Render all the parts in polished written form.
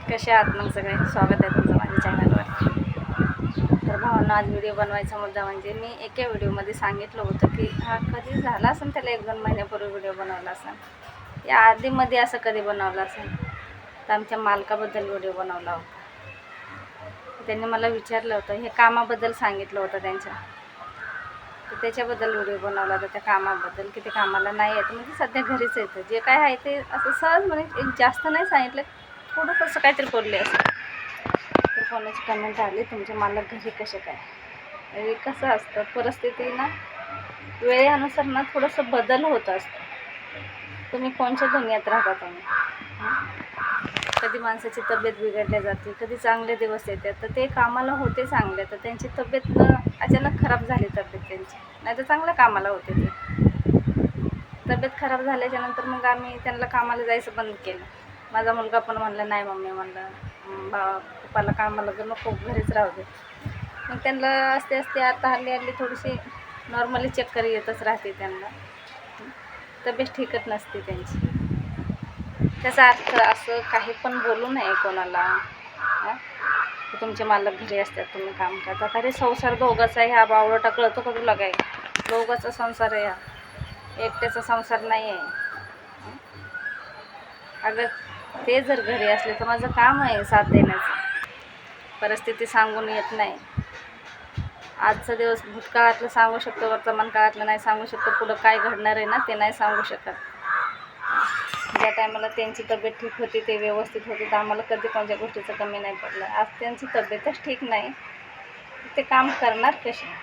कसे आहात मग सगळे? स्वागत आहे तुमचं माझ्या चॅनलवर. तर भावांना आज व्हिडिओ बनवायचा मुद्दा म्हणजे मी एका व्हिडिओमध्ये सांगितलं होतं की हा कधी झाला असेल त्याला 1-2 महिन्यापूर्वी व्हिडिओ बनवला असेल, या आधीमध्ये असं कधी बनवलं असेल तर आमच्या मालकाबद्दल व्हिडिओ बनवला होता. त्यांनी मला विचारलं होतं, हे कामाबद्दल सांगितलं होतं त्यांच्या, तर त्याच्याबद्दल व्हिडिओ बनवला होता, त्या कामाबद्दल की ते कामाला नाही येतं, म्हणजे सध्या घरीच येतं. जे काय आहे ते असं सहज म्हणजे एक जास्त नाही सांगितलं, थोडं कसं काहीतरी बोलले असं. तर कोणाची कमेंट आली, तुमचे मालक घरी कसे काय? कसं असतं, परिस्थिती ना वेळेनुसार ना थोडंसं बदल होत असतं. तुम्ही कोणत्या दुनियेत राहता तुम्ही? कधी माणसाची तब्येत बिघडल्या जाते, कधी चांगले दिवस येतात, तर ते कामाला होते चांगले, तर त्यांची तब्येत अचानक खराब झाली तब्येत त्यांची, नाही तर चांगल्या कामाला होते ते. तब्येत खराब झाल्याच्यानंतर मग आम्ही त्यांना कामाला जायचं बंद केलं. माझा मुलगा पण म्हणला, नाही मम्मी, म्हणलं पप्पाला कामाला नको, घरीच राहू दे. मग त्यांना असते आता हल्ली थोडीशी नॉर्मली चक्कर येतच राहते त्यांना, तब्येत ठीकच नसते त्यांची. त्याचा अर्थ असं काही पण बोलू नये कोणाला. तुमचे मालक घरी असतात, तुम्ही काम करता, अरे संसार दोघाचा आहे, हा बावळटा कळतो का तुला? काय दोघाचा संसार आहे हा, एकट्याचा संसार नाही आहे. अगं ते जर घरी असले तर माझं काम आहे साथ देण्याचं. परिस्थिती सांगून येत नाही. आजचा दिवस भूतकाळातलं सांगू शकतो, वर्तमान काळातलं नाही सांगू शकतो, पुढं काय घडणार आहे ना ते नाही सांगू शकत. ज्या टायमाला त्यांची तब्येत ठीक होती, ते व्यवस्थित होते, तर आम्हाला कधी कोणत्या गोष्टीचं कमी नाही पडलं. आज त्यांची तब्येतच ठीक नाही, ते काम करणार कसे?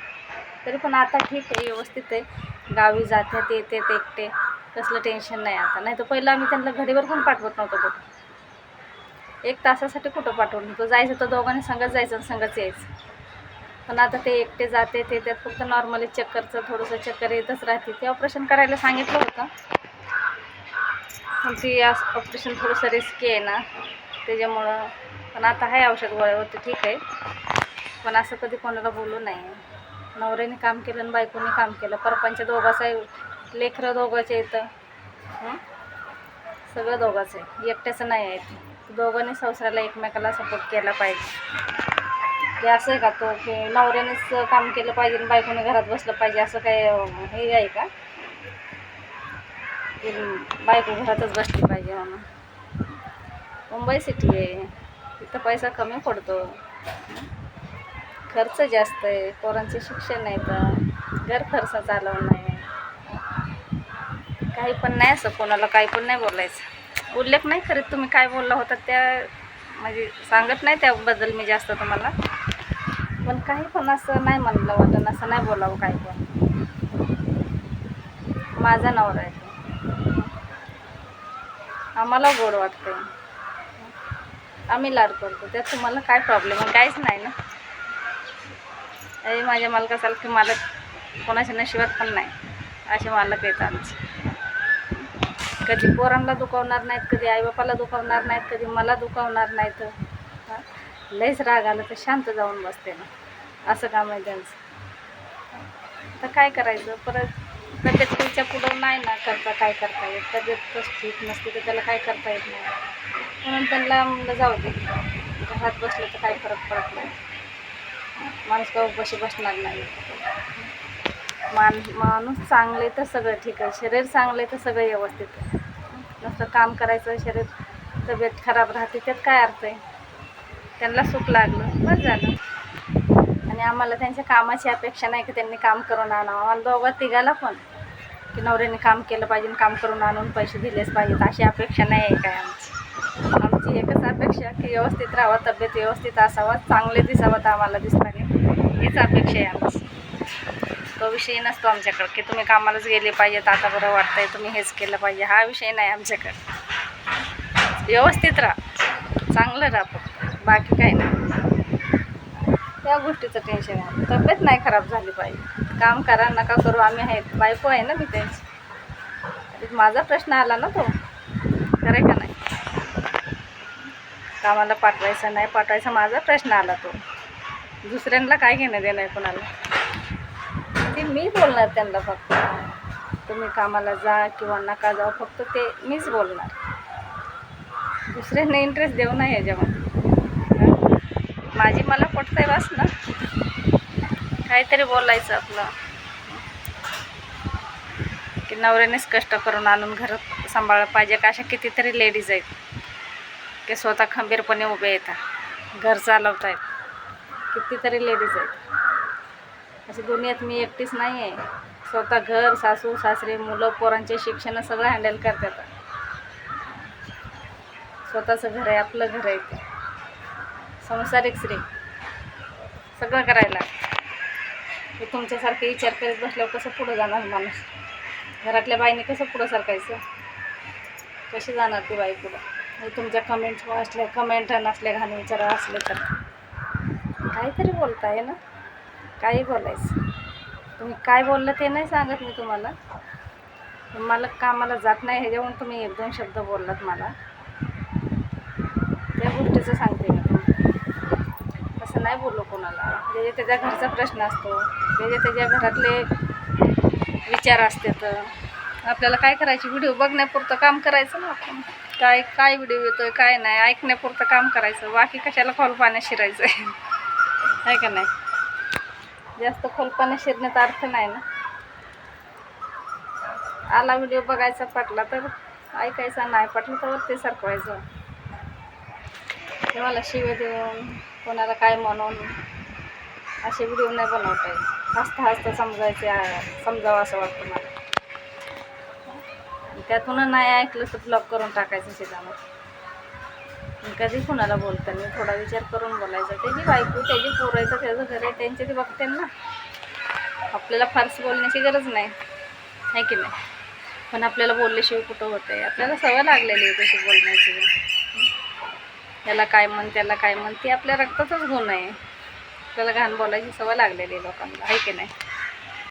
तरी पण आता ठीक आहे, व्यवस्थित आहे, गावी जातात येते एकटे, कसलं टेन्शन नाही आता. नाही तर पहिलं आम्ही त्यांना घडीवर पण पाठवत नव्हतो कुठं, 1 तासासाठी कुठं पाठवलं होतं. जायचं तर दोघांनी संगत जायचं आणि संगत यायचं. पण आता ते एकटे जाते ते, त्यात फक्त नॉर्मली चक्करचं थोडंसं चक्कर येतच राहते. ते ऑपरेशन करायला सांगितलं होतं, पण ती ऑपरेशन थोडंसं रिस्की आहे ना त्याच्यामुळं. पण आता आहे औषध गोळ्यावरती, ठीक आहे. पण असं कधी कोणाला बोलू नये. नवऱ्याने काम केलं आणि बायकोने काम केलं, परपंच दोघाचं आहे, लेकरं दोघांचे येतं, सगळं दोघांचं आहे, एकट्याचं नाही आहे. दोघांनी संसाराला एकमेकाला सपोर्ट केला पाहिजे. की असं आहे का तो की नवऱ्यानेच काम केलं पाहिजे आणि बायकोने घरात बसलं पाहिजे, असं काय हे आहे का की बायको घरातच बसली पाहिजे म्हणून? मुंबई सिटी आहे, तिथं पैसा कमी पडतो, खर्च जास्त आहे, पोरांचे शिक्षण नाही, तर घर खर्च चालवणं नाही. काही पण नाही असं कोणाला काही पण नाही बोलायचं. उल्लेख नाही करीत तुम्ही काय बोलला होता त्या, म्हणजे सांगत नाही त्याबद्दल मी जास्त तुम्हाला, पण काही पण असं नाही म्हणलं वाटतं, असं नाही बोलावं काही पण. माझा नवरा आहे, आम्हाला गोड वाटतं, आम्ही लाड करतो, त्यात तुम्हाला काय प्रॉब्लेम आहे? काहीच नाही ना. माझ्या मालकासारखे मालक कोणाच्या नशिबात पण नाही, असे मालक आहेत आमचे. कधी पोरांना दुखवणार नाहीत, कधी आईबापाला दुखवणार नाहीत, कधी मला दुखवणार नाहीत. लईच राग आला तर शांत जाऊन बसते ना, असं काम आहे त्यांचं. तर काय करायचं, परत तब्येतीच्या पुढं नाही ना करता काय करता येत. तब्येतच ठीक नसते तर त्याला काय करता येत नाही, म्हणून त्यांना म्हणलं जाऊ दे, घरात बसलं तर काय फरक पडत नाही, माणूस का उपाशी बसणार नाही. माणूस चांगले तर सगळं ठीक आहे, शरीर चांगले तर सगळं व्यवस्थित आहे. नुसतं काम करायचं, शरीर तब्येत खराब राहते, त्यात काय अर्थ आहे? त्यांना सुख लागलं बस झालं. आणि आम्हाला त्यांच्या कामाची अपेक्षा नाही की त्यांनी काम करून आणावं. आम्हाला दोघं तिघाला पण की नवऱ्याने काम केलं पाहिजे, काम करून आणून पैसे दिलेच पाहिजेत, अशी अपेक्षा नाही आहे काय आमची एकच अपेक्षा की व्यवस्थित राहावं, तब्येत व्यवस्थित असावं, चांगले दिसावं तर आम्हाला दिसताना, हीच अपेक्षा आहे आमची. तो विषय नसतो आमच्याकडं की तुम्ही कामालाच गेले पाहिजेत, आता बरं वाटतंय, तुम्ही हेच केलं पाहिजे, हा विषय नाही आमच्याकडं. व्यवस्थित राहा, चांगलं राहा, फक्त बाकी काय नाही. त्या गोष्टीचं टेन्शन आहे. तब्येत नाही खराब झाली पाहिजे, काम करा नका करू, आम्ही आहेत, बायको आहे ना मी त्यांची. माझा प्रश्न आला ना तो, खरं का नाही? कामाला पाठवायचं नाही पाठवायचा माझा प्रश्न आला तो, दुसऱ्यांना काय घेणं देणं आहे कोणाला? ते मी बोलणार त्यांना, फक्त तुम्ही कामाला जा किंवा नका जाऊ, फक्त ते मीच बोलणार, दुसऱ्यांना इंटरेस्ट देऊ नये याच्यामध्ये. माझी मला पटतंय बस ना, काहीतरी बोलायचं आपलं की नवऱ्यानेच कष्ट करून आणून घरात सांभाळलं पाहिजे. का अशा कितीतरी लेडीज आहेत की स्वतः खंबीरपणे उभे येतात, घर चालवत आहेत. कितीतरी लेडीज आहेत अशी दुनियेत. मी एकटीच नाही आहे. स्वतः घर, सासू सासरे, मुलं पोरांचे शिक्षण सगळं हँडल करतात. स्वतःचं घर आहे, आपलं घर आहे, ते संसारिक स्त्री सगळं करायला. हे तुमच्यासारखे विचार करीत बसल्यावर कसं पुढं जाणार माणूस? घरातल्या बाईने कसं पुढं सरकायचं? कशी जाणार ती बाई पुढं? हे तुमच्या कमेंट्स वाचल्या, कमेंट नसल्या, घाण विचार असले तर काहीतरी बोलताय ना, काही बोलायचं. तुम्ही काय बोललं ते नाही सांगत मी तुम्हाला. मला कामाला जात नाही ह्याच्यावरून तुम्ही 1-2 शब्द बोललात मला, त्या गोष्टीचं सांगते मी तुम्हाला. असं नाही बोललो कोणाला. जे त्याच्या घरचा प्रश्न असतो, जे त्याच्या घरातले विचार असते, तर आपल्याला काय करायची, व्हिडिओ बघण्यापुरतं काम करायचं ना आपण. काय व्हिडिओ येतोय काय नाही ऐकण्यापुरतं काम करायचं. बाकी कशाला खोल पाण्यात शिरायचं आहे का नाही? जास्त खोल पाण्यात शिरण्याचा अर्थ नाही ना. आला व्हिडिओ बघायचा पटला तर ऐकायचा, नाही पटलं तर ते सरकवायचं. मला शिवे देऊन कोणाला काय म्हणून असे व्हिडिओ नाही बनवता येईल. हसता समजावं असं वाटतं मला. त्यातून नाही ऐकलं तर ब्लॉक करून टाकायचं सीधा. मग कधी कुणाला बोलताना थोडा विचार करून बोलायचा. त्याची बायको, त्याची पोरायचं, त्याचं घर आहे, त्यांचे ते बघते ना. आपल्याला फारसं बोलण्याची गरज नाही आहे की नाही? पण आपल्याला बोलल्याशिवाय कुठं होतं आहे? आपल्याला सवय लागलेली आहे तशी बोलण्याची. याला काय म्हण, त्याला काय म्हण, ती आपल्या रक्तातच गुण आहे. आपल्याला घाण बोलायची सवय लागलेली आहे लोकांना, आहे की नाही?